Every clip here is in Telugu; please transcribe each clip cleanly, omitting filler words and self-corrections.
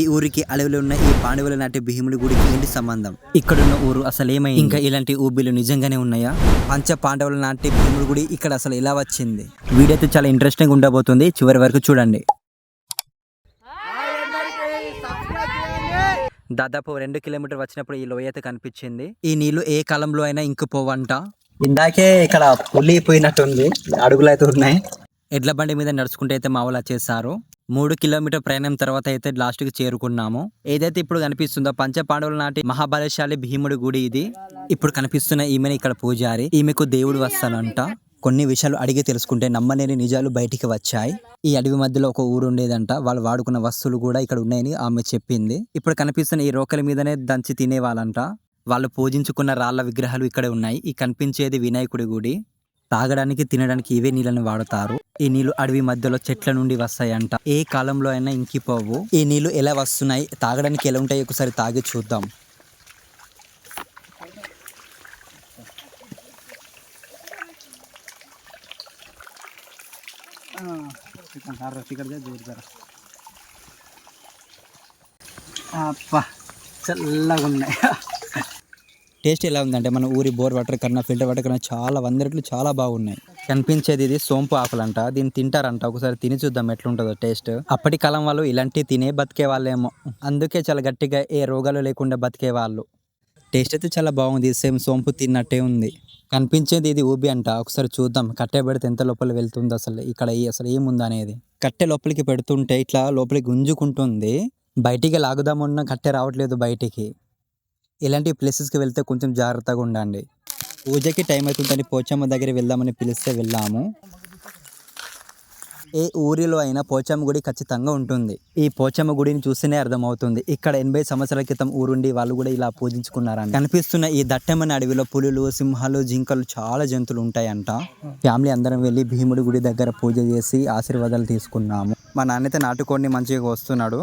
ఈ ఊరికి అడవిలో ఉన్న ఈ పాండవుల నాటి భీముడి గుడికి ఏంటి సంబంధం? ఇక్కడున్న ఊరు అసలు ఏమైంది? ఇంకా ఇలాంటి ఊబిలు నిజంగానే ఉన్నాయా? పంచ పాండవుల నాటి భీముడి గుడి ఇక్కడ అసలు ఎలా వచ్చింది? వీడియో అయితే చాలా ఇంట్రెస్టింగ్ ఉండబోతుంది, చివరి వరకు చూడండి. దాదాపు 2 కిలోమీటర్ వచ్చినప్పుడు ఈ లోయ అయితే కనిపించింది. ఈ నీళ్లు ఏ కాలంలో అయినా ఇంకిపోవంట. ఇందాకే ఇక్కడ పులి పోయినట్టుంది, అడుగులు అయితే ఉన్నాయి. ఎడ్ల బండి మీద నడుచుకుంటే అయితే మా వాళ్ళు వచ్చేసారు. 3 కిలోమీటర్ ప్రయాణం తర్వాత అయితే లాస్ట్ కి చేరుకున్నాము. ఏదైతే ఇప్పుడు కనిపిస్తుందో పంచ పాండవుల నాటి మహాబలశాలి భీముడి గుడి ఇది. ఇప్పుడు కనిపిస్తున్న ఈమెను ఇక్కడ పూజారి. ఈమెకు దేవుడు వస్తానంట. కొన్ని విషయాలు అడిగి తెలుసుకుంటే నమ్మలేని నిజాలు బయటికి వచ్చాయి. ఈ అడవి మధ్యలో ఒక ఊరు ఉండేదంట. వాళ్ళు వాడుకున్న వస్తువులు కూడా ఇక్కడ ఉన్నాయని ఆమె చెప్పింది. ఇప్పుడు కనిపిస్తున్న ఈ రోకల మీదనే దంచి తినేవాళ్ళంట. వాళ్ళు పూజించుకున్న రాళ్ల విగ్రహాలు ఇక్కడే ఉన్నాయి. ఈ కనిపించేది వినాయకుడి గుడి. తాగడానికి తినడానికి ఇవే నీళ్ళని వాడతారు. ఈ నీళ్లు అడవి మధ్యలో చెట్ల నుండి వస్తాయంట. ఏ కాలంలో అయినా ఇంకిపోవు. ఈ నీళ్లు ఎలా వస్తున్నాయి, తాగడానికి ఎలా ఉంటాయి, ఒకసారి తాగి చూద్దాం. చల్లగా ఉన్నాయి. టేస్ట్ ఎలా ఉందంటే మన ఊరి బోర్ వాటర్ కన్నా ఫిల్టర్ వాటర్ కన్నా చాలా 100 రెట్లు చాలా బాగున్నాయి. కనిపించేది ఇది సోంపు ఆకులంట. దీన్ని తింటారంట. ఒకసారి తిని చూద్దాం ఎట్లుంటుందో టేస్ట్. అప్పటి కాలం వాళ్ళు ఇలాంటివి తినే బతికే వాళ్ళేమో, అందుకే చాలా గట్టిగా ఏ రోగాలు లేకుండా బతికే వాళ్ళు. టేస్ట్ అయితే చాలా బాగుంది, సేమ్ సోంపు తిన్నట్టే ఉంది. కనిపించేది ఇది ఊబి అంట. ఒకసారి చూద్దాం కట్టె పెడితే ఎంత లోపల వెళ్తుంది, అసలు ఇక్కడ అసలు ఏముంది అనేది. కట్టె లోపలికి పెడుతుంటే ఇట్లా లోపలికి గుంజుకుంటుంది. బయటికి లాగుదామన్న కట్టె రావట్లేదు బయటికి. ఇలాంటి ప్లేసెస్కి వెళ్తే కొంచెం జాగ్రత్తగా ఉండండి. పూజకి టైం అవుతుందని పోచమ్మ దగ్గర వెళ్దామని పిలిస్తే వెళ్ళాము. ఏ ఊరిలో అయినా పోచమ్మ గుడి ఖచ్చితంగా ఉంటుంది. ఈ పోచమ్మ గుడిని చూస్తేనే అర్థమవుతుంది ఇక్కడ 80 సంవత్సరాల క్రితం ఊరుండి వాళ్ళు కూడా ఇలా పూజించుకున్నారని. కనిపిస్తున్న ఈ దట్టమైన అడవిలో పులులు, సింహాలు, జింకలు చాలా జంతువులు ఉంటాయంట. ఫ్యామిలీ అందరం వెళ్ళి భీముడి గుడి దగ్గర పూజ చేసి ఆశీర్వాదాలు తీసుకున్నాము. మా నాన్నైతే నాటుకోడిని మంచిగా వస్తున్నాడు.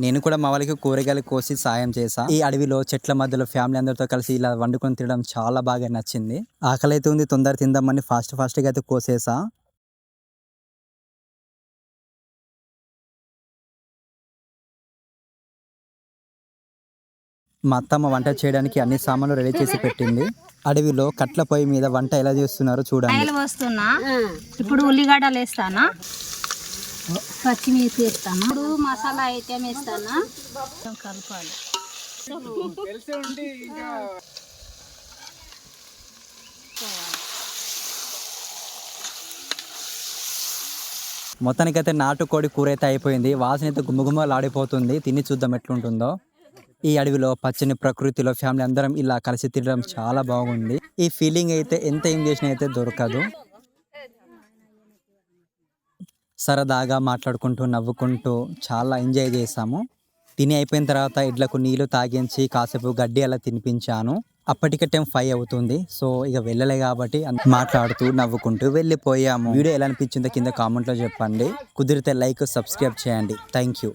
నేను కూడా మా వాళ్ళకి కూరగాయలు కోసి సాయం చేశా. ఈ అడవిలో చెట్ల మధ్యలో ఫ్యామిలీ అందరితో కలిసి ఇలా వండుకొని తినడం చాలా బాగా నచ్చింది. ఆకలి అయితే ఉంది, తొందర తిందామని ఫాస్ట్గా అయితే కోసేసా. మా అత్తమ్మ వంట చేయడానికి అన్ని సామాన్లు రెడీ చేసి పెట్టింది. అడవిలో కట్ల పొయ్యి మీద వంట ఎలా చేస్తున్నారో చూడండి. ఇప్పుడు ఉల్లిగడ్డలు వేస్తానా, పచ్చిమిర్చి వేస్తాను, ఇప్పుడు మసాలా ఐటెం వేస్తానా, కలపాలి. మొత్తానికైతే నాటుకోడి కూర అయితే అయిపోయింది. వాసన అయితే గుమ్మగుమ్మలాడిపోతుంది. తిని చూద్దాం ఎట్లుంటుందో. ఈ అడవిలో పచ్చని ప్రకృతిలో ఫ్యామిలీ అందరం ఇలా కలిసి తినడం చాలా బాగుంది. ఈ ఫీలింగ్ అయితే ఎంత ఏం చేసినా అయితే దొరకదు. సరదాగా మాట్లాడుకుంటూ నవ్వుకుంటూ చాలా ఎంజాయ్ చేసాము. తిని అయిపోయిన తర్వాత ఎడ్లకు నీళ్లు తాగించి కాసేపు గడ్డి అలా తినిపించాను. అప్పటికే టైం 5 అవుతుంది. సో ఇక వెళ్ళలే కాబట్టి మాట్లాడుతూ నవ్వుకుంటూ వెళ్ళిపోయాము. వీడియో ఎలా అనిపించిందో కింద కామెంట్లో చెప్పండి. కుదిరితే లైక్, సబ్స్క్రైబ్ చేయండి. Thank you.